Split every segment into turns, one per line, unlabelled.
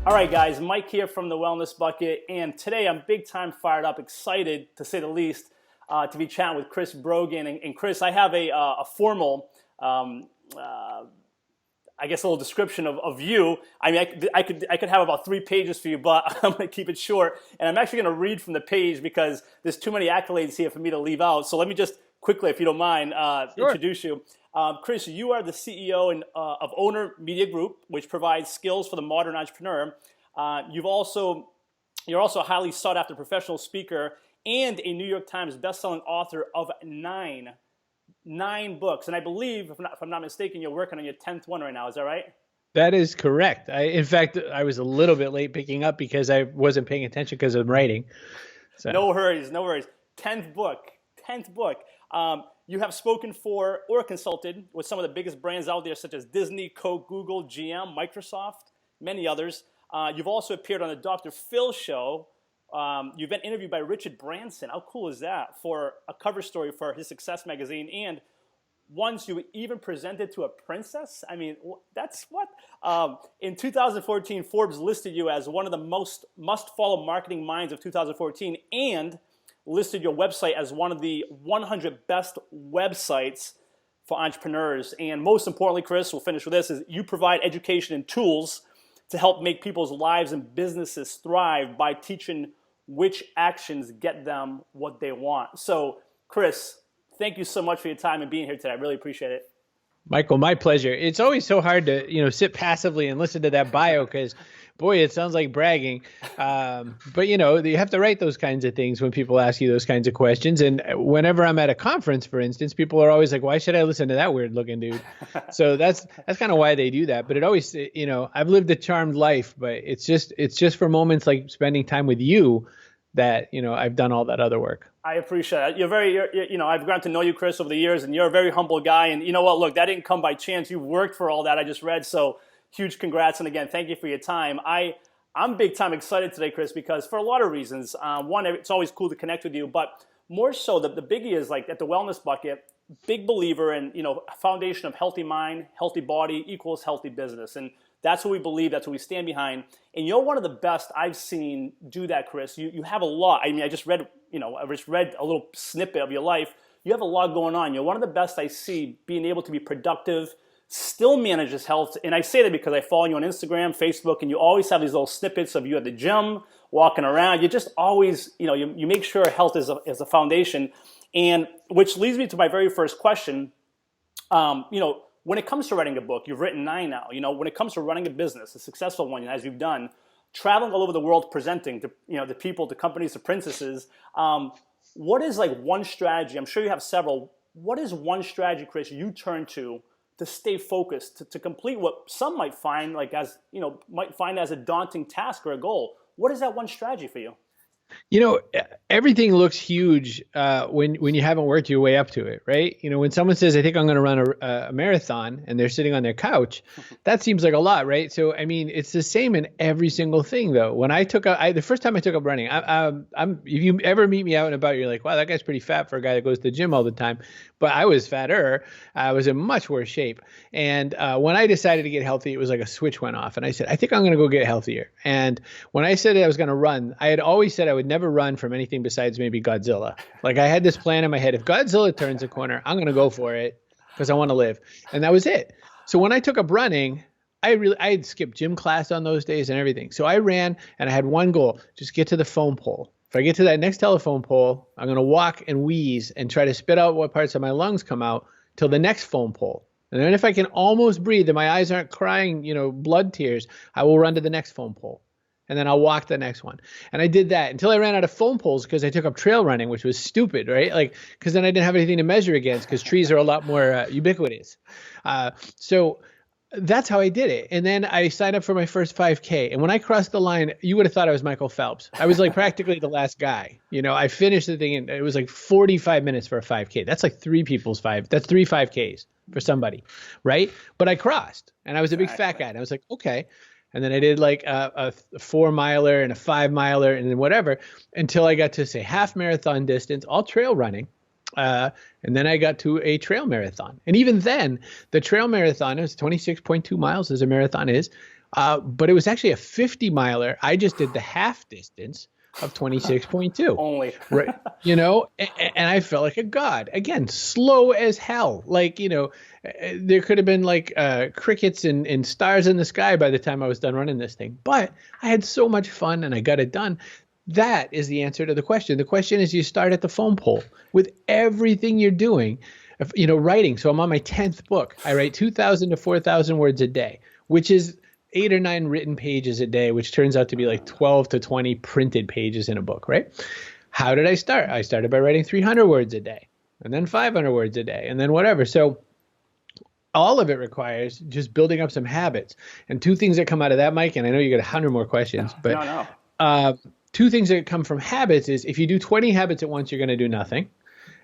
All right, guys, Mike here from the Wellness Bucket, and today I'm big time fired up, excited to say the least, to be chatting with Chris Brogan. And Chris, I have a formal, I guess, a little description of you. I mean, I could have about 3 pages for you, but I'm going to keep it short. And I'm actually going to read from the page because there's too many accolades here for me to leave out. So let me just quickly, if you don't mind,
Sure.
introduce you. Chris, you are the CEO of Owner Media Group, which provides skills for the modern entrepreneur. You're also a highly sought after professional speaker and a New York Times bestselling author of nine books. And I believe, if I'm not mistaken, you're working on your 10th one right now. Is that right?
That is correct. In fact, I was a little bit late picking up because I wasn't paying attention because I'm writing. So.
No worries. 10th book. You have spoken for or consulted with some of the biggest brands out there, such as Disney, Coke, Google, GM, Microsoft, many others. You've also appeared on the Dr. Phil show. You've been interviewed by Richard Branson. How cool is that? For a cover story for his Success magazine. And once you even presented to a princess. I mean, that's what? In 2014, Forbes listed you as one of the most must-follow marketing minds of 2014 and listed your website as one of the 100 best websites for entrepreneurs. And most importantly, Chris, we'll finish with this, is you provide education and tools to help make people's lives and businesses thrive by teaching which actions get them what they want. So, Chris, thank you so much for your time and being here today. I really appreciate it.
Michael, my pleasure. It's always so hard to, sit passively and listen to that bio because, boy, it sounds like bragging. But, you have to write those kinds of things when people ask you those kinds of questions. And whenever I'm at a conference, for instance, people are always like, why should I listen to that weird looking dude? So that's kind of why they do that. But it always, I've lived a charmed life, but it's just for moments like spending time with you that, I've done all that other work.
I appreciate it. I've gotten to know you, Chris, over the years, and you're a very humble guy. And you know what? Look, that didn't come by chance. You worked for all that I just read. So huge congrats. And again, thank you for your time. I'm big time excited today, Chris, because for a lot of reasons. One, it's always cool to connect with you, but more so the biggie is like at the Wellness Bucket, big believer in, foundation of healthy mind, healthy body equals healthy business. And that's what we believe. That's what we stand behind. And you're one of the best I've seen do that, Chris. You have a lot. I mean, I just read a little snippet of your life. You have a lot going on. You're one of the best I see being able to be productive, still manage his health. And I say that because I follow you on Instagram, Facebook, and you always have these little snippets of you at the gym, walking around. You just always, you make sure health is a foundation. And which leads me to my very first question. When it comes to writing a book, you've written 9 now. When it comes to running a business, a successful one, as you've done, traveling all over the world, presenting to the people, to companies, to princesses. What is like one strategy? I'm sure you have several. What is one strategy, Chris, you turn to stay focused, to complete what some might find as a daunting task or a goal? What is that one strategy for you?
Everything looks huge when you haven't worked your way up to it, right? When someone says, I think I'm going to run a marathon and they're sitting on their couch, that seems like a lot, right? So, I mean, it's the same in every single thing, though. When the first time I took up running, if you ever meet me out and about, you're like, wow, that guy's pretty fat for a guy that goes to the gym all the time. But I was fatter. I was in much worse shape. And when I decided to get healthy, it was like a switch went off. And I said, I think I'm going to go get healthier. And when I said I was going to run, I had always said I would never run from anything besides maybe Godzilla. Like I had this plan in my head. If Godzilla turns a corner, I'm going to go for it because I want to live. And that was it. So when I took up running, I had skipped gym class on those days and everything. So I ran and I had one goal, just get to the phone pole. If I get to that next telephone pole, I'm going to walk and wheeze and try to spit out what parts of my lungs come out till the next phone pole. And then if I can almost breathe and my eyes aren't crying, blood tears, I will run to the next phone pole. And then I'll walk the next one. And I did that until I ran out of phone poles because I took up trail running, which was stupid, right? Because then I didn't have anything to measure against because trees are a lot more ubiquitous. So that's how I did it. And then I signed up for my first 5K. And when I crossed the line, you would have thought I was Michael Phelps. I was like practically the last guy. I finished the thing and it was like 45 minutes for a 5K. That's like that's 3 5Ks for somebody, right? But I crossed and I was a big fat guy. And I was like, okay. And then I did like a 4 miler and a 5 miler and then whatever until I got to say half marathon distance, all trail running. And then I got to a trail marathon. And even then, the trail marathon is 26.2 miles as a marathon is. But it was actually a 50 miler. I just did the half distance of 26.2.
Only.
Right. And I felt like a god. Again, slow as hell. Like, there could have been like crickets and stars in the sky by the time I was done running this thing. But I had so much fun and I got it done. That is the answer to the question. The question is, you start at the foam pole with everything you're doing, writing. So I'm on my 10th book. I write 2,000 to 4,000 words a day, which is 8 or 9 written pages a day, which turns out to be like 12 to 20 printed pages in a book, right? How did I start? I started by writing 300 words a day, and then 500 words a day, and then whatever. So all of it requires just building up some habits. And 2 things that come out of that, Mike, and I know you got 100 more questions, but
No.
2 things that come from habits is, if you do 20 habits at once, you're going to do nothing.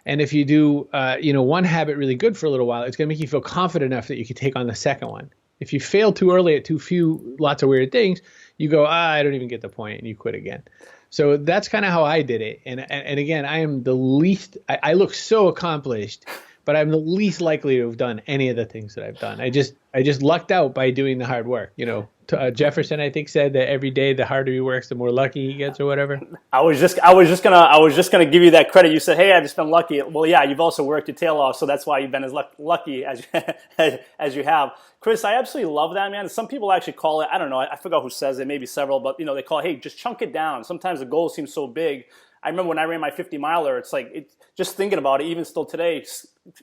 And if you do, one habit really good for a little while, it's going to make you feel confident enough that you can take on the second one. If you fail too early at too few, lots of weird things, you go, I don't even get the point, and you quit again. So that's kind of how I did it. And again, I am the least, I look so accomplished, but I'm the least likely to have done any of the things that I've done. I just lucked out by doing the hard work. Jefferson, I think, said that every day the harder he works, the more lucky he gets, or whatever.
I was just gonna give you that credit. You said, "Hey, I've just been lucky." Well, yeah, you've also worked your tail off, so that's why you've been as lucky as as you have. Chris, I absolutely love that, man. Some people actually call it, I don't know, I forgot who says it, maybe several, but they call it, hey, just chunk it down. Sometimes the goal seems so big. I remember when I ran my 50 miler, it's like, just thinking about it, even still today,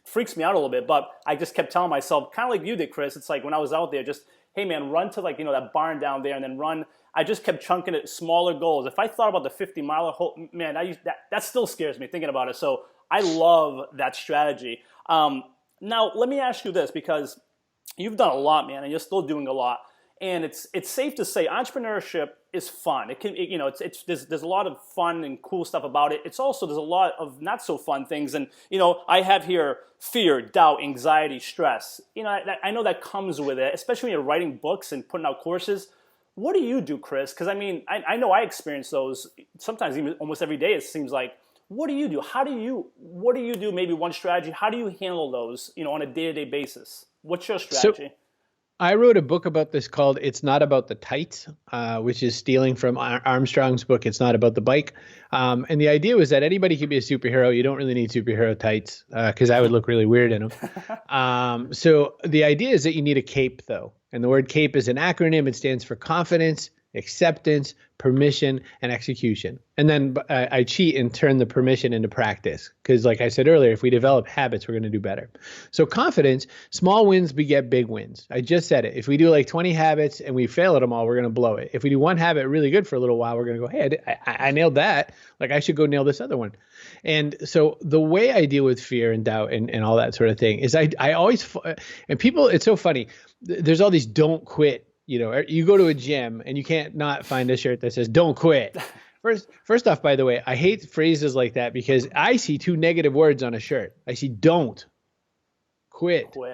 freaks me out a little bit. But I just kept telling myself, kind of like you did, Chris. It's like when I was out there, just, hey man, run to that barn down there and then run. I just kept chunking it, smaller goals. If I thought about the 50 miler, man, that still scares me thinking about it. So I love that strategy. Now let me ask you this, because you've done a lot, man, and you're still doing a lot. And it's safe to say entrepreneurship is fun. It can, there's a lot of fun and cool stuff about it. It's also, there's a lot of not so fun things. And, I have here fear, doubt, anxiety, stress. I know that comes with it, especially when you're writing books and putting out courses. What do you do, Chris? Because I know I experience those sometimes, even almost every day, it seems like. What do you do? What do you do? Maybe one strategy. How do you handle those, on a day-to-day basis? What's your strategy?
I wrote a book about this called It's Not About the Tights, which is stealing from Armstrong's book, It's Not About the Bike. And the idea was that anybody could be a superhero. You don't really need superhero tights, because I would look really weird in them. So the idea is that you need a cape, though. And the word cape is an acronym. It stands for confidence, acceptance, permission, and execution. And then I cheat and turn the permission into practice. Because like I said earlier, if we develop habits, we're going to do better. So confidence, small wins beget big wins. I just said it. If we do like 20 habits and we fail at them all, we're going to blow it. If we do one habit really good for a little while, we're going to go, hey, I nailed that. Like I should go nail this other one. And so the way I deal with fear and doubt and all that sort of thing is I always, and people, it's so funny. There's all these don't quit. You go to a gym and you can't not find a shirt that says don't quit. First off, by the way, I hate phrases like that, because I see 2 negative words on a shirt. I see don't quit. Oh,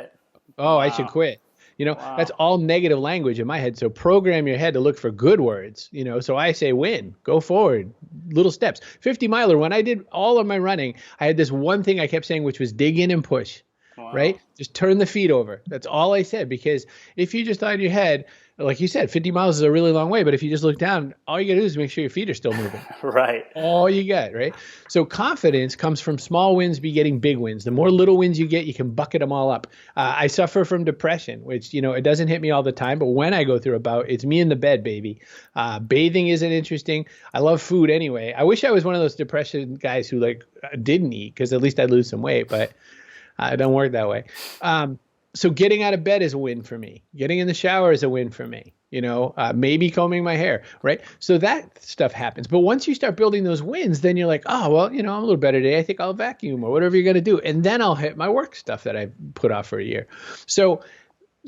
wow. I should quit. Wow. That's all negative language in my head. So program your head to look for good words, so I say win, go forward, little steps. 50 miler, when I did all of my running, I had this one thing I kept saying, which was dig in and push. Wow. Right? Just turn the feet over. That's all I said, because if you just thought in your head, like you said, 50 miles is a really long way, but if you just look down, all you got to do is make sure your feet are still moving.
Right.
All you got, right? So confidence comes from small wins begetting big wins. The more little wins you get, you can bucket them all up. I suffer from depression, which, it doesn't hit me all the time, but when I go through a bout, it's me in the bed, baby. Bathing isn't interesting. I love food anyway. I wish I was one of those depression guys who didn't eat, because at least I'd lose some weight, but it don't work that way. So getting out of bed is a win for me. Getting in the shower is a win for me. Maybe combing my hair, right? So that stuff happens. But once you start building those wins, then you're like, oh, well, I'm a little better today. I think I'll vacuum or whatever you're going to do. And then I'll hit my work stuff that I put off for a year. So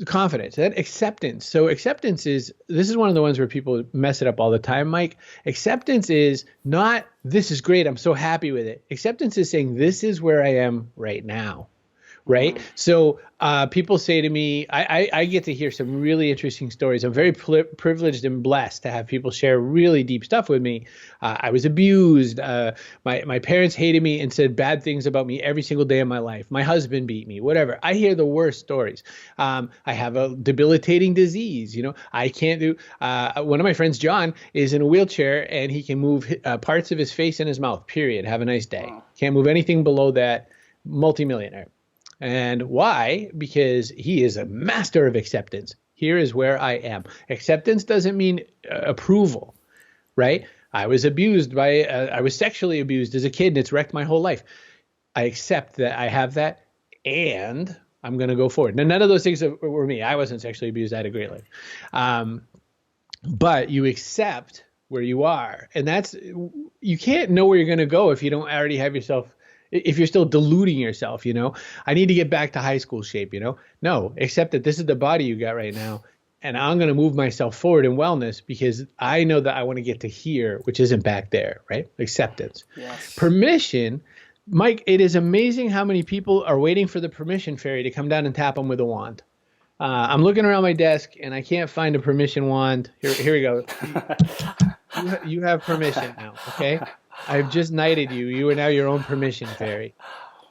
confidence, then acceptance. So acceptance this is one of the ones where people mess it up all the time, Mike. Acceptance is not, this is great, I'm so happy with it. Acceptance is saying, this is where I am right now. right? So people say to me, I get to hear some really interesting stories. I'm very privileged and blessed to have people share really deep stuff with me. I was abused. My parents hated me and said bad things about me every single day of my life. My husband beat me, whatever. I hear the worst stories. I have a debilitating disease. I can't do. One of my friends, John, is in a wheelchair and he can move parts of his face and his mouth. Period. Have a nice day. Can't move anything below that. Multimillionaire. And why? Because he is a master of acceptance. Here is where I am. Acceptance doesn't mean approval, right? I was sexually abused as a kid and it's wrecked my whole life. I accept that I have that and I'm going to go forward. Now, none of those things were me. I wasn't sexually abused. I had a great life. But you accept where you are. And you can't know where you're going to go if you don't already have yourself. If you're still deluding yourself, I need to get back to high school shape, no, accept that this is the body you got right now. And I'm going to move myself forward in wellness because I know that I want to get to here, which isn't back there, right? Acceptance.
Yes.
Permission. Mike, it is amazing how many people are waiting for the permission fairy to come down and tap them with a wand. I'm looking around my desk and I can't find a permission wand. Here we go. You have permission now, okay? I've just knighted you. You are now your own permission fairy.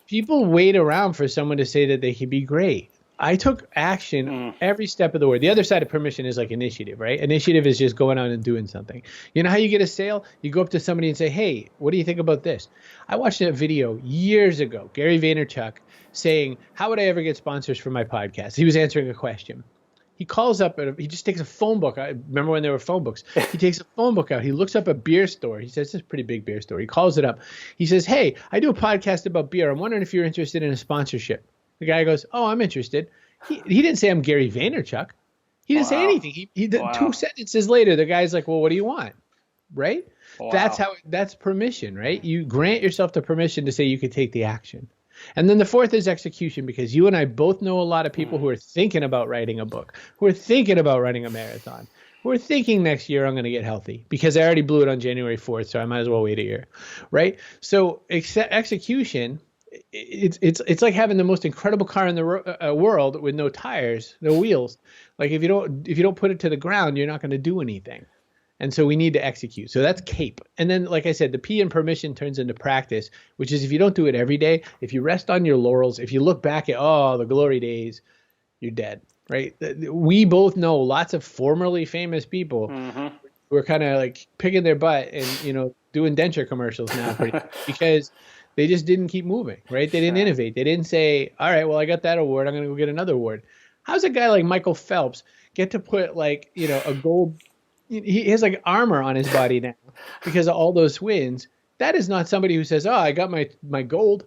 People wait around for someone to say that they can be great. I took action every step of the way. The other side of permission is like initiative, right? Initiative is just going out and doing something. You know how you get a sale? You go up to somebody and say, hey, what do you think about this? I watched a video years ago, Gary Vaynerchuk, saying, how would I ever get sponsors for my podcast? He was answering a question. He calls up, he just takes a phone book. I remember when there were phone books. He takes a phone book out. He looks up a beer store. He says, this is a pretty big beer store. He calls it up. He says, hey, I do a podcast about beer. I'm wondering if you're interested in a sponsorship. The guy goes, oh, I'm interested. He didn't say I'm Gary Vaynerchuk. He didn't say anything. Wow. 2 sentences later, the guy's like, well, what do you want? Right? Wow. That's permission, right? You grant yourself the permission to say you could take the action. And then the fourth is execution, because you and I both know a lot of people who are thinking about writing a book, who are thinking about running a marathon, who are thinking next year I'm going to get healthy because I already blew it on January 4th, so I might as well wait a year, right? So execution, it's like having the most incredible car in the world with no tires, no wheels. Like if you don't put it to the ground, you're not going to do anything. And so we need to execute. So that's CAPE. And then, like I said, the P in permission turns into practice, which is if you don't do it every day, if you rest on your laurels, if you look back at, the glory days, you're dead, right? We both know lots of formerly famous people who are kind of like picking their butt and, doing denture commercials now because they just didn't keep moving, right? They didn't innovate. They didn't say, all right, well, I got that award. I'm going to go get another award. How's a guy like Michael Phelps get to put a gold – he has like armor on his body now because of all those wins. That is not somebody who says, I got my gold.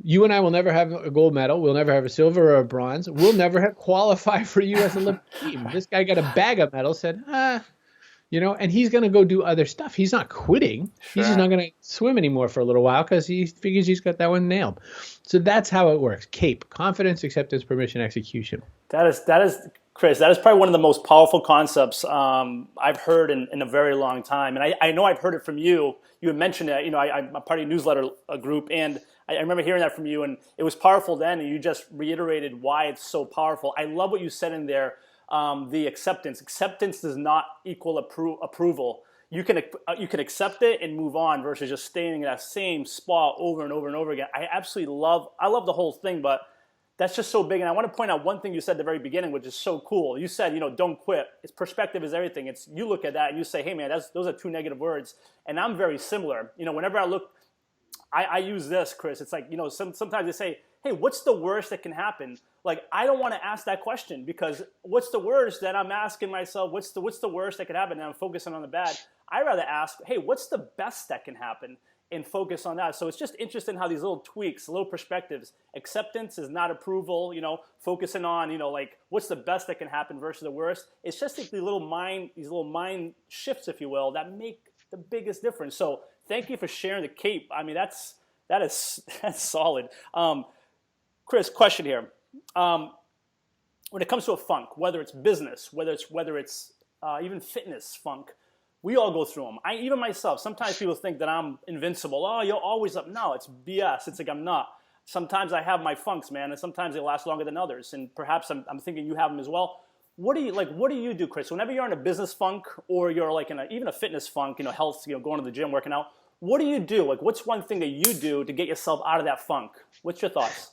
You and I will never have a gold medal. We'll never have a silver or a bronze. We'll never qualify for U.S. Olympic team. This guy got a bag of medals, said, and he's going to go do other stuff. He's not quitting. Sure. He's just not going to swim anymore for a little while because he figures he's got that one nailed. So that's how it works. CAPE, confidence, acceptance, permission, execution.
That is, Chris, that is probably one of the most powerful concepts I've heard in a very long time. And I know I've heard it from you. You had mentioned that, I'm a part of your newsletter group, and I remember hearing that from you, and it was powerful then, and you just reiterated why it's so powerful. I love what you said in there, the acceptance. Acceptance does not equal approval. You can accept it and move on versus just staying in that same spot over and over and over again. I love the whole thing, but that's just so big. And I want to point out one thing you said at the very beginning, which is so cool. You said, don't quit. It's perspective is everything. It's you look at that and you say, hey man, those are 2 negative words. And I'm very similar. Whenever I look, I use this, Chris. It's like, sometimes they say, hey, what's the worst that can happen? Like, I don't want to ask that question because what's the worst that I'm asking myself? What's the worst that could happen? And I'm focusing on the bad. I'd rather ask, hey, what's the best that can happen? And focus on that. So it's just interesting how these little tweaks, little perspectives, acceptance is not approval, focusing on, like what's the best that can happen versus the worst. It's just like these little mind shifts, if you will, that make the biggest difference. So thank you for sharing the CAPE. I mean, that's solid. Chris, question here. When it comes to a funk, whether it's business, whether it's even fitness funk, we all go through them. Even myself, sometimes people think that I'm invincible. Oh, you're always up. No, it's BS. It's like I'm not. sometimes I have my funks, man, and sometimes they last longer than others. And perhaps I'm thinking you have them as well. What do you like? What do you do, Chris? Whenever you're in a business funk or you're like in even a fitness funk, health, going to the gym, working out. What do you do? Like, what's one thing that you do to get yourself out of that funk? What's your thoughts?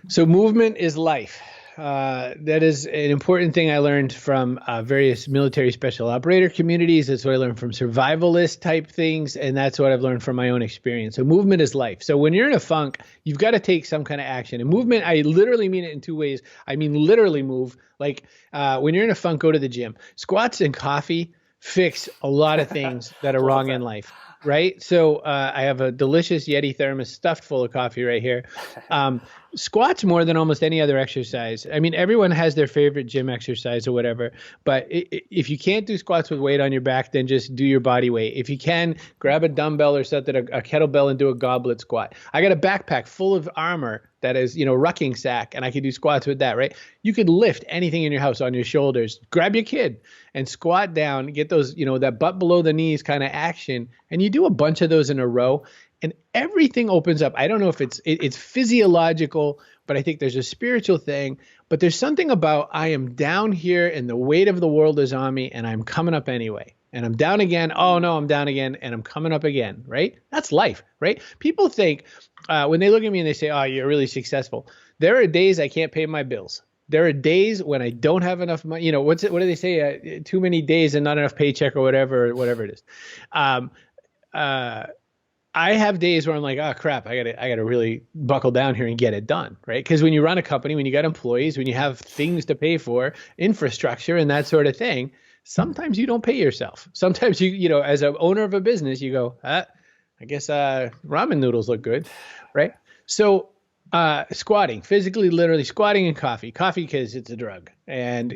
So movement is life. That is an important thing I learned from various military special operator communities. That's what I learned from survivalist type things. And that's what I've learned from my own experience. So movement is life. So when you're in a funk, you've got to take some kind of action. And movement, I literally mean it in two ways. I mean, literally move. Like when you're in a funk, go to the gym. Squats and coffee fix a lot of things that are wrong in life. Right. So I have a delicious Yeti thermos stuffed full of coffee right here. Squats more than almost any other exercise. I mean, everyone has their favorite gym exercise or whatever. But if you can't do squats with weight on your back, then just do your body weight. If you can, grab a dumbbell or set that a kettlebell and do a goblet squat. I got a backpack full of armor that is, rucking sack, and I could do squats with that, right? You could lift anything in your house on your shoulders. Grab your kid and squat down, get those, that butt below the knees kind of action, and you do a bunch of those in a row, and everything opens up. I don't know if it's physiological, but I think there's a spiritual thing. But there's something about I am down here and the weight of the world is on me, and I'm coming up anyway. And I'm down again. Oh no, I'm down again, and I'm coming up again. Right? That's life, right? People think when they look at me and they say, "Oh, you're really successful." There are days I can't pay my bills. There are days when I don't have enough money. What do they say? Too many days and not enough paycheck or whatever it is. I have days where I'm like, oh crap, I gotta really buckle down here and get it done, right? Because when you run a company, when you got employees, when you have things to pay for, infrastructure and that sort of thing, sometimes you don't pay yourself. Sometimes as an owner of a business, you go, I guess ramen noodles look good, right? So squatting, physically, literally squatting and coffee because it's a drug, and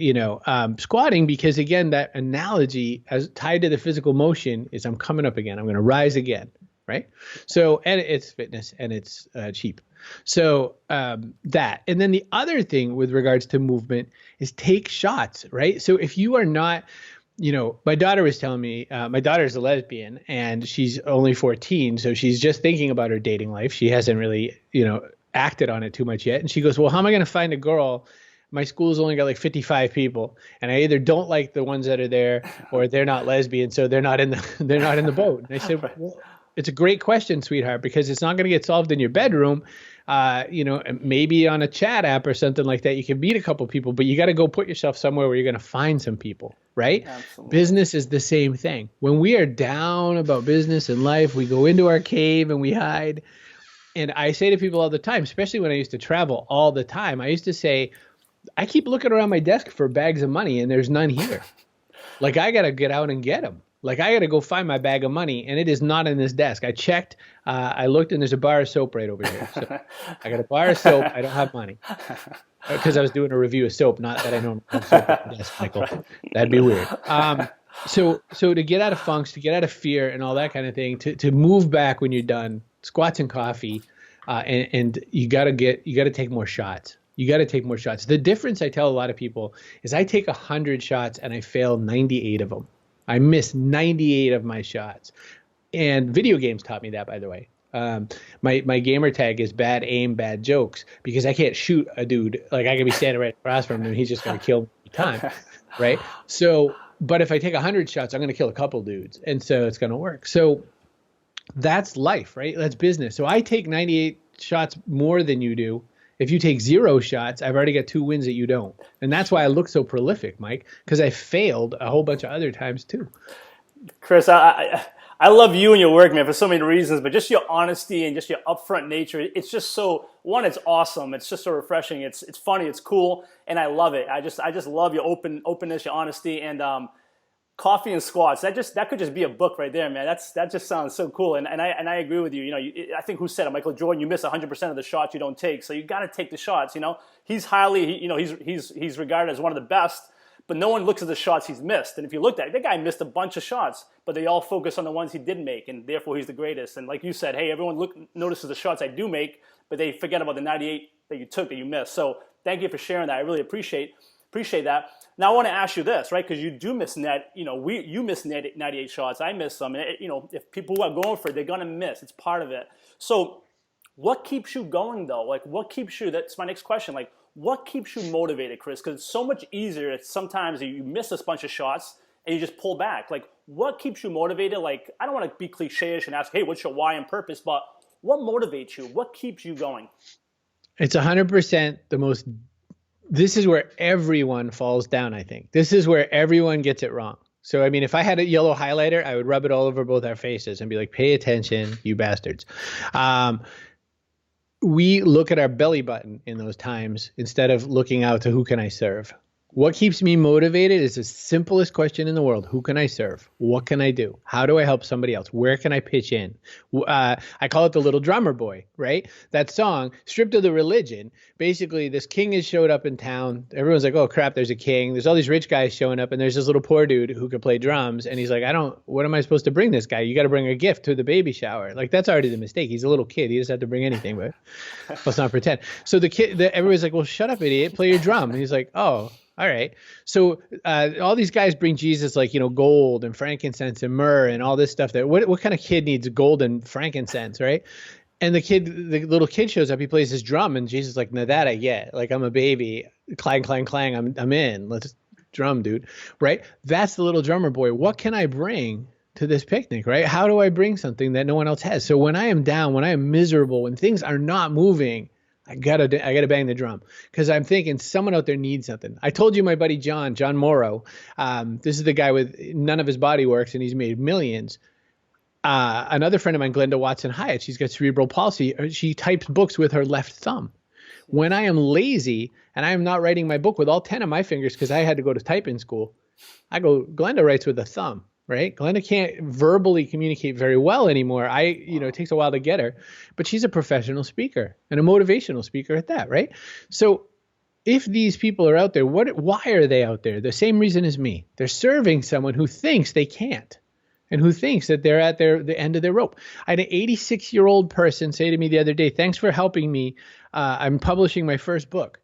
squatting because again that analogy as tied to the physical motion is I'm coming up again, I'm going to rise again. Right. So, and it's fitness and it's cheap. So that, and then the other thing with regards to movement is take shots. Right. So if you are not, my daughter was telling me, my daughter is a lesbian and she's only 14. So she's just thinking about her dating life. She hasn't really, acted on it too much yet. And she goes, well, how am I going to find a girl? My school's only got like 55 people, and I either don't like the ones that are there, or they're not lesbian, so they're not in the boat. And I said, well, it's a great question, sweetheart, because it's not going to get solved in your bedroom. Maybe on a chat app or something like that, you can meet a couple people, but you got to go put yourself somewhere where you're going to find some people, right? Absolutely. Business is the same thing. When we are down about business and life, we go into our cave and we hide. And I say to people all the time, especially when I used to travel all the time, I used to say, I keep looking around my desk for bags of money and there's none here. Like I got to get out and get them. Like I got to go find my bag of money and it is not in this desk. I checked, I looked, and there's a bar of soap right over here. So I got a bar of soap. I don't have money because I was doing a review of soap. Not that I don't have soap at the desk, Michael. That'd be weird. So to get out of funks, to get out of fear and all that kind of thing, to move back when you're done, squats and coffee, and you got to take more shots. You got to take more shots. The difference I tell a lot of people is I take 100 shots and I fail 98 of them. I miss 98 of my shots. And video games taught me that, by the way. My gamer tag is bad aim, bad jokes, because I can't shoot a dude. Like I can be standing right across from him and he's just going to kill me every time. Right. So, but if I take 100 shots, I'm going to kill a couple dudes. And so it's going to work. So that's life, right? That's business. So I take 98 shots more than you do. If you take 0 shots, I've already got 2 wins that you don't. And that's why I look so prolific, Mike, because I failed a whole bunch of other times too.
Chris, I love you and your work, man, for so many reasons, but just your honesty and just your upfront nature. It's just so, one, it's awesome. It's just so refreshing. It's funny. It's cool. And I love it. I just love your openness, your honesty, and coffee and squats. That could just be a book right there, man. That just sounds so cool. And I agree with you. I think who said it? Michael Jordan. You miss 100% of the shots you don't take. So you got to take the shots. He's he's regarded as one of the best. But no one looks at the shots he's missed. And if you looked at it, that guy missed a bunch of shots, but they all focus on the ones he did make, and therefore he's the greatest. And like you said, hey, everyone notices the shots I do make, but they forget about the 98 that you took that you missed. So thank you for sharing that. I really appreciate that. Now I want to ask you this, right? Because you do miss you miss 98 shots. I miss some. If people who are going for it, they're gonna miss. It's part of it. So What keeps you going though? Like what keeps you, that's my next question. Like what keeps you motivated, Chris? Because it's so much easier. It's sometimes you miss a bunch of shots and you just pull back. Like what keeps you motivated? Like I don't want to be cliche-ish and ask, hey, what's your why and purpose? But what motivates you? What keeps you going?
It's 100% the most, this is where everyone falls down, I think. This is where everyone gets it wrong. So, I mean, if I had a yellow highlighter, I would rub it all over both our faces and be like, pay attention, you bastards. We look at our belly button in those times instead of looking out to who can I serve. What keeps me motivated is the simplest question in the world. Who can I serve? What can I do? How do I help somebody else? Where can I pitch in? I call it the little drummer boy, right? That song, stripped of the religion. Basically, this king has showed up in town. Everyone's like, oh, crap, there's a king. There's all these rich guys showing up, and there's this little poor dude who can play drums. And he's like, what am I supposed to bring this guy? You got to bring a gift to the baby shower. Like, that's already the mistake. He's a little kid. He doesn't have to bring anything, but let's not pretend. So everybody's like, well, shut up, idiot. Play your drum. And he's like, oh. All right. So all these guys bring Jesus like, gold and frankincense and myrrh and all this stuff. What kind of kid needs gold and frankincense, right? And the little kid shows up. He plays his drum, and Jesus is like, "No, that I get. Like I'm a baby. Clang, clang, clang. I'm in. Let's drum, dude." Right? That's the little drummer boy. What can I bring to this picnic? Right? How do I bring something that no one else has? So when I am down, when I am miserable, when things are not moving, I gotta bang the drum because I'm thinking someone out there needs something. I told you my buddy John Morrow. This is the guy with none of his body works and he's made millions. Another friend of mine, Glenda Watson Hyatt, she's got cerebral palsy. She types books with her left thumb. When I am lazy and I am not writing my book with all 10 of my fingers because I had to go to typing school, Glenda writes with a thumb. Right? Glenda can't verbally communicate very well anymore. It takes a while to get her, but she's a professional speaker and a motivational speaker at that, right? So if these people are out there, why are they out there? The same reason as me. They're serving someone who thinks they can't and who thinks that they're at the end of their rope. I had an 86-year-old person say to me the other day, thanks for helping me. I'm publishing my first book.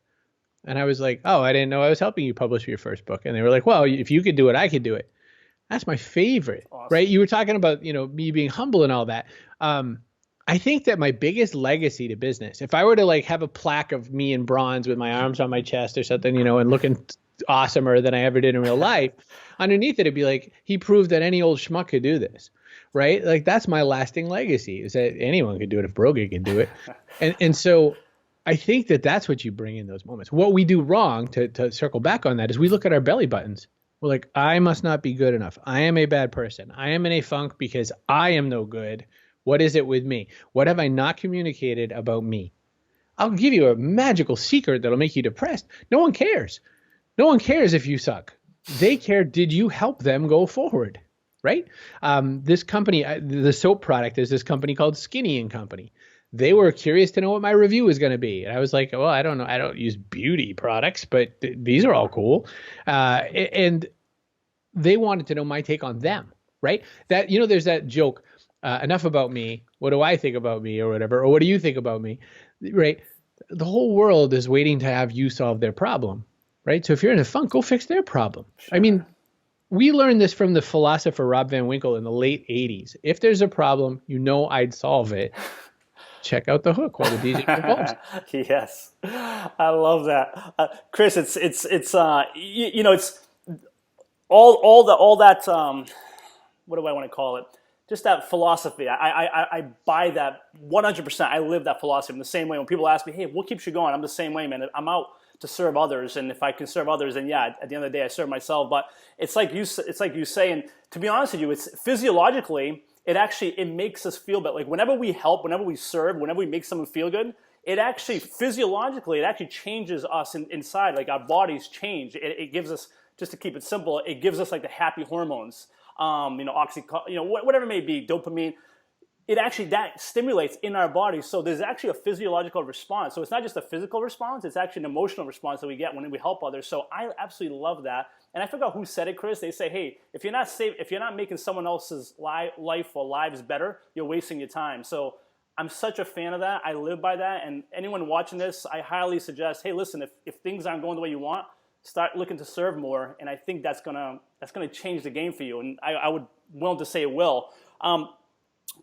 And I was like, oh, I didn't know I was helping you publish your first book. And they were like, well, if you could do it, I could do it. That's my favorite, awesome. Right? You were talking about, me being humble and all that. I think that my biggest legacy to business, if I were to like have a plaque of me in bronze with my arms on my chest or something, and looking awesomer than I ever did in real life, underneath it, it'd be like, he proved that any old schmuck could do this, right? Like that's my lasting legacy is that anyone could do it if Brogan can do it. And so I think that that's what you bring in those moments. What we do wrong to circle back on that is we look at our belly buttons. We're like, I must not be good enough. I am a bad person. I am in a funk because I am no good. What is it with me? What have I not communicated about me? I'll give you a magical secret that'll make you depressed. No one cares. No one cares if you suck. They care, did you help them go forward, right? This company, the soap product is this company called Skinny & Company. They were curious to know what my review was going to be. And I was like, well, I don't know. I don't use beauty products, but these are all cool. And they wanted to know my take on them, right? That, there's that joke, enough about me. What do I think about me or whatever? Or what do you think about me, right? The whole world is waiting to have you solve their problem, right? So if you're in a funk, go fix their problem. Sure. I mean, we learned this from the philosopher Rob Van Winkle in the late 80s. If there's a problem, I'd solve it. Check out The Hook while the DJ performs.
Yes, I love that, Chris. It's all that. What do I want to call it? Just that philosophy. I buy that 100%. I live that philosophy in the same way. When people ask me, "Hey, what keeps you going?" I'm the same way, man. I'm out to serve others, and if I can serve others, then yeah, at the end of the day, I serve myself. But it's like you say, and to be honest with you, it's physiologically. It makes us feel better. Like whenever we help, whenever we serve, whenever we make someone feel good, it actually physiologically, it actually changes us inside. Like our bodies change. It gives us, just to keep it simple, it gives us like the happy hormones, whatever it may be, dopamine. That stimulates in our bodies. So there's actually a physiological response. So it's not just a physical response, it's actually an emotional response that we get when we help others. So I absolutely love that. And I forgot who said it, Chris. They say, hey, if you're not making someone else's life or lives better, you're wasting your time. So I'm such a fan of that. I live by that. And anyone watching this, I highly suggest, hey, listen, if things aren't going the way you want, start looking to serve more. And I think that's gonna change the game for you. And I would willing to say it will.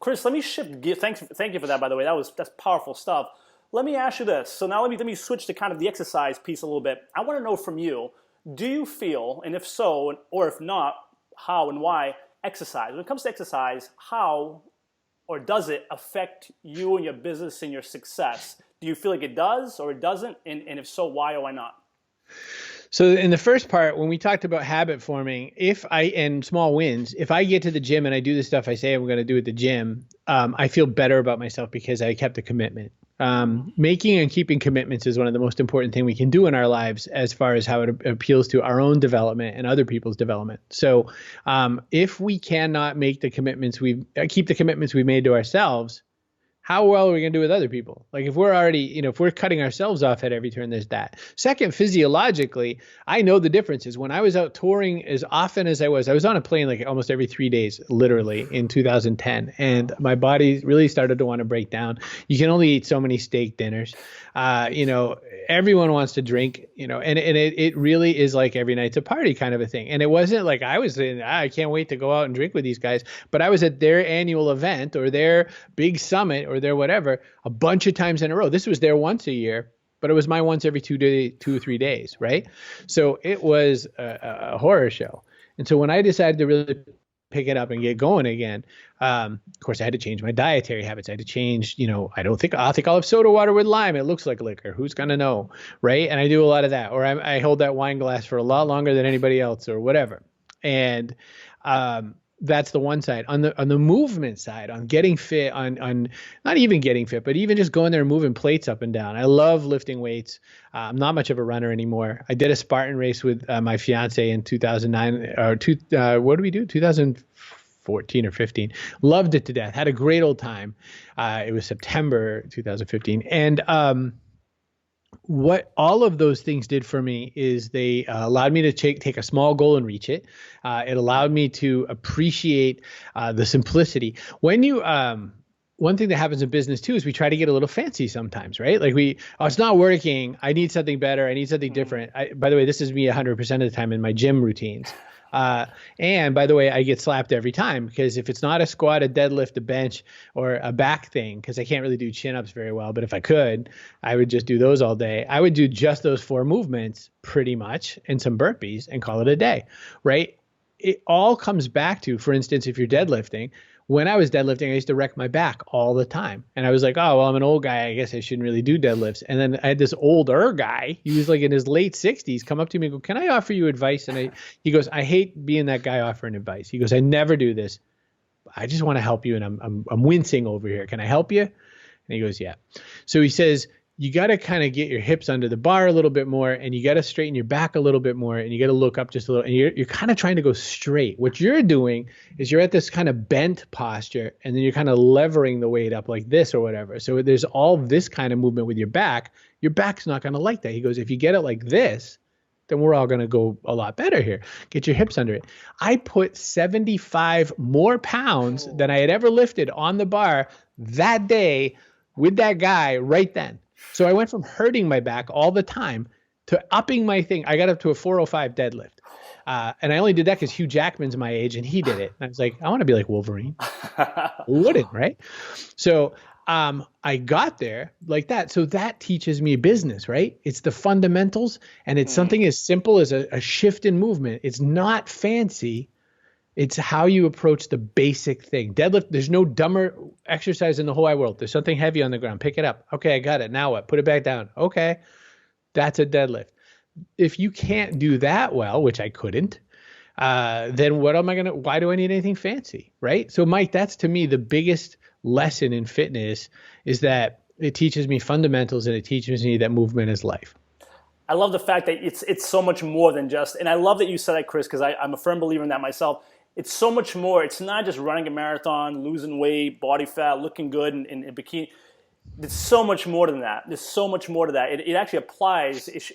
Chris, let me shift gear. Thank you for that, by the way. That's powerful stuff. Let me ask you this. So now let me switch to kind of the exercise piece a little bit. I want to know from you, do you feel, and if so, or if not, how and why exercise? When it comes to exercise, how or does it affect you and your business and your success? Do you feel like it does or it doesn't? And if so, why or why not?
So in the first part, when we talked about habit forming, and small wins, if I get to the gym and I do the stuff I say I'm going to do at the gym, I feel better about myself because I kept a commitment. Making and keeping commitments is one of the most important things we can do in our lives as far as how it appeals to our own development and other people's development. So if we cannot make the commitments keep the commitments we've made to ourselves, how well are we going to do with other people? Like if we're already, if we're cutting ourselves off at every turn, there's that. Second, physiologically, I know the differences. When I was out touring as often as I was on a plane like almost every 3 days, literally in 2010. And my body really started to want to break down. You can only eat so many steak dinners. Everyone wants to drink, and it really is like every night's a party kind of a thing. And it wasn't like I was saying, I can't wait to go out and drink with these guys, but I was at their annual event or their big summit or their whatever a bunch of times in a row. This was their once a year, but it was my once every 2 or 3 days, right? So it was a horror show. And so when I decided to really pick it up and get going again, of course, I had to change my dietary habits. I had to change, I'll think I'll have soda water with lime. It looks like liquor. Who's going to know, right? And I do a lot of that. Or I hold that wine glass for a lot longer than anybody else or whatever. And that's the one side. On the movement side, on getting fit, on not even getting fit, but even just going there and moving plates up and down. I love lifting weights. I'm not much of a runner anymore. I did a Spartan race with my fiance in 2009 or what did we do? 2014 or 15. Loved it to death. Had a great old time. It was September 2015. And what all of those things did for me is they allowed me to take a small goal and reach it. It allowed me to appreciate the simplicity. One thing that happens in business too is we try to get a little fancy sometimes, right? Like it's not working. I need something better. I need something different. By the way, this is me 100% of the time in my gym routines. And by the way, I get slapped every time because if it's not a squat, a deadlift, a bench, or a back thing, because I can't really do chin-ups very well, but if I could, I would just do those all day. I would do just those 4 movements pretty much and some burpees and call it a day, right? It all comes back to, for instance, if you're deadlifting, when I was deadlifting, I used to wreck my back all the time. And I was like, oh, well, I'm an old guy. I guess I shouldn't really do deadlifts. And then I had this older guy, he was like in his late 60s, come up to me and go, can I offer you advice? And he goes, I hate being that guy offering advice. He goes, I never do this. I just want to help you. And I'm wincing over here. Can I help you? And he goes, yeah. So he says, you got to kind of get your hips under the bar a little bit more, and you got to straighten your back a little bit more, and you got to look up just a little, and you're kind of trying to go straight. What you're doing is you're at this kind of bent posture, and then you're kind of levering the weight up like this or whatever. So there's all this kind of movement with your back. Your back's not going to like that. He goes, if you get it like this, then we're all going to go a lot better here. Get your hips under it. I put 75 more pounds than I had ever lifted on the bar that day with that guy right then. So I went from hurting my back all the time to upping my thing. I got up to a 405 deadlift. And I only did that because Hugh Jackman's my age and he did it. And I was like, I want to be like Wolverine. Wouldn't, right? So I got there like that. So that teaches me business, right? It's the fundamentals, and it's something as simple as a shift in movement. It's not fancy. It's how you approach the basic thing. Deadlift, there's no dumber exercise in the whole wide world. There's something heavy on the ground. Pick it up. Okay, I got it. Now what? Put it back down. Okay, that's a deadlift. If you can't do that well, which I couldn't, then why do I need anything fancy, right? So Mike, that's to me the biggest lesson in fitness is that it teaches me fundamentals and it teaches me that movement is life.
I love the fact that it's so much more than just, and I love that you said that, Chris, because I'm a firm believer in that myself. It's so much more. It's not just running a marathon, losing weight, body fat, looking good in bikini. There's so much more than that. There's so much more to that. It actually applies. It's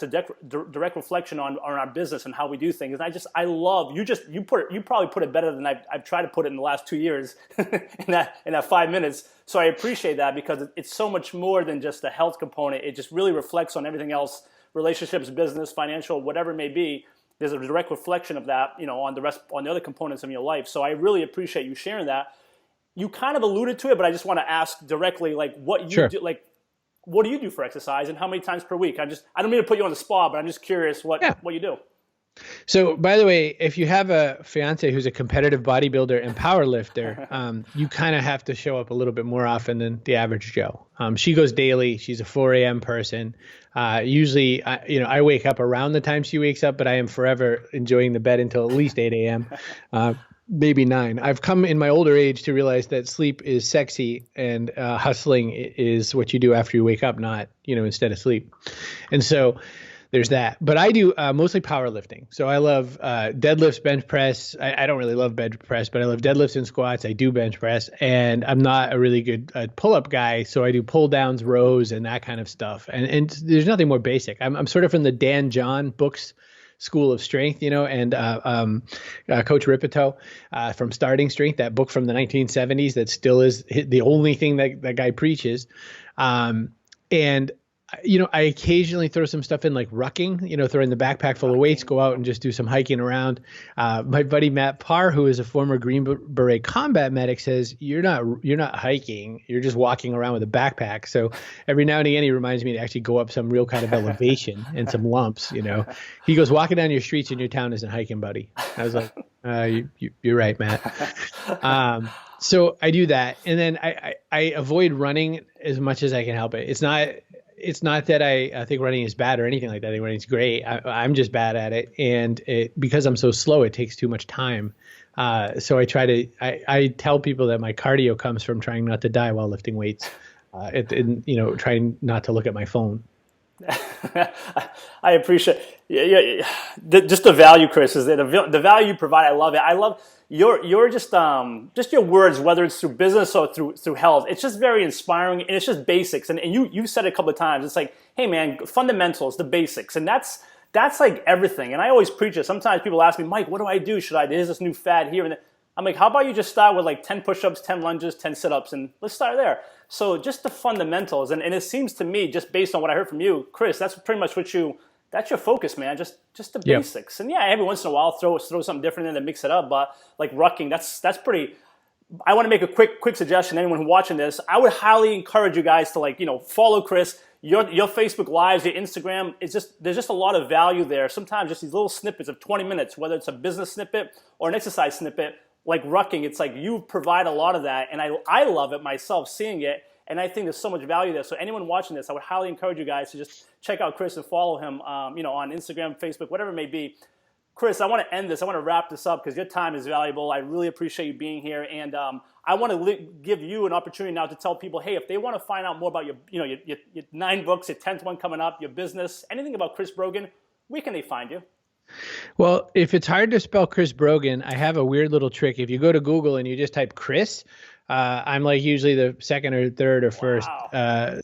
a direct reflection on our business and how we do things. And I love you probably put it better than I've tried to put it in the last 2 years in that 5 minutes. So I appreciate that because it's so much more than just the health component. It just really reflects on everything else: relationships, business, financial, whatever it may be. There's a direct reflection of that, on the other components of your life. So I really appreciate you sharing that. you kind of alluded to it, but I just want to ask directly, like what you
Sure.
do, like what do you do for exercise and how many times per week? I don't mean to put you on the spot, but I'm just curious what you do.
So, by the way, if you have a fiance who's a competitive bodybuilder and power lifter, you kind of have to show up a little bit more often than the average Joe. She goes daily. She's a 4 a.m. person. Usually, I wake up around the time she wakes up, but I am forever enjoying the bed until at least 8 a.m., maybe 9. I've come in my older age to realize that sleep is sexy and hustling is what you do after you wake up, not, instead of sleep. And so there's that. But I do mostly powerlifting. So I love deadlifts, bench press. I don't really love bench press, but I love deadlifts and squats. I do bench press. And I'm not a really good pull-up guy, so I do pull-downs, rows, and that kind of stuff. And there's nothing more basic. I'm sort of from the Dan John books school of strength, and Coach Ripito from Starting Strength, that book from the 1970s that still is the only thing that guy preaches. And I occasionally throw some stuff in like rucking, throw in the backpack full of weights, go out and just do some hiking around. My buddy Matt Parr, who is a former Green Beret combat medic, says you're not hiking, you're just walking around with a backpack. So every now and again, he reminds me to actually go up some real kind of elevation and some lumps. He goes, walking down your streets in your town isn't hiking, buddy. I was like, you're right, Matt. So I do that, and then I avoid running as much as I can help it. It's not that I think running is bad or anything like that. I think running's great. I'm just bad at it. And because I'm so slow, it takes too much time. So I tell people that my cardio comes from trying not to die while lifting weights, trying not to look at my phone.
I appreciate just the value, Chris, is that the value you provide. I love it. I love your just your words, whether it's through business or through health. It's just very inspiring, and it's just basics. And you said it a couple of times. It's like, hey man, fundamentals, the basics, and that's like everything. And I always preach it. Sometimes people ask me, Mike, what do I do? There's this new fad here and there. I'm like, how about you just start with like 10 push-ups, 10 lunges, 10 sit-ups, and let's start there. So just the fundamentals, and it seems to me, just based on what I heard from you, Chris, that's pretty much that's your focus, man. Just the basics. And yeah, every once in a while, throw something different in and mix it up. But like rucking, that's pretty. I want to make a quick suggestion. Anyone who's watching this, I would highly encourage you guys to follow Chris. Your Facebook Lives, your Instagram. There's just a lot of value there. Sometimes just these little snippets of 20 minutes, whether it's a business snippet or an exercise snippet, like rucking. It's like you provide a lot of that, and I love it myself seeing it. And I think there's so much value there. So anyone watching this, I would highly encourage you guys to just check out Chris and follow him, on Instagram, Facebook, whatever it may be. Chris, I want to end this. I want to wrap this up because your time is valuable. I really appreciate you being here. And I want to give you an opportunity now to tell people, hey, if they want to find out more about your 9 books, your 10th one coming up, your business, anything about Chris Brogan, where can they find you?
Well, if it's hard to spell Chris Brogan, I have a weird little trick. If you go to Google and you just type Chris, I'm like usually the second or third or first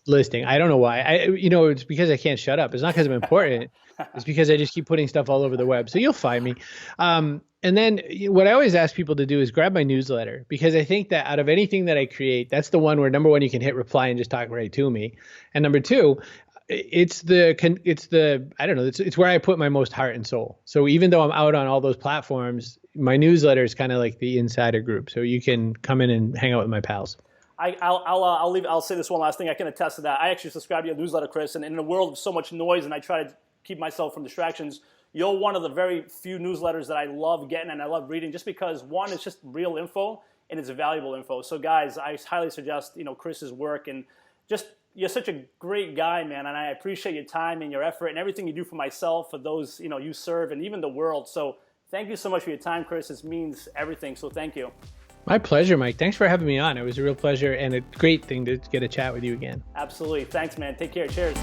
listing. I don't know why. It's because I can't shut up. It's not because I'm important. It's because I just keep putting stuff all over the web. So you'll find me. And then what I always ask people to do is grab my newsletter, because I think that out of anything that I create, that's the one where, number one, you can hit reply and just talk right to me. And number two, it's where I put my most heart and soul. So even though I'm out on all those platforms, my newsletter is kind of like the insider group. So you can come in and hang out with my pals.
I'll say this one last thing. I can attest to that. I actually subscribe to your newsletter, Chris, and in a world of so much noise, and I try to keep myself from distractions, you're one of the very few newsletters that I love getting and I love reading, just because, one, it's just real info and it's valuable info. So guys, I highly suggest, Chris's work, and just, you're such a great guy, man, and I appreciate your time and your effort and everything you do for myself, for those, you serve, and even the world. So thank you so much for your time, Chris. This means everything, so thank you.
My pleasure, Mike. Thanks for having me on. It was a real pleasure and a great thing to get a chat with you again.
Absolutely. Thanks, man. Take care. Cheers.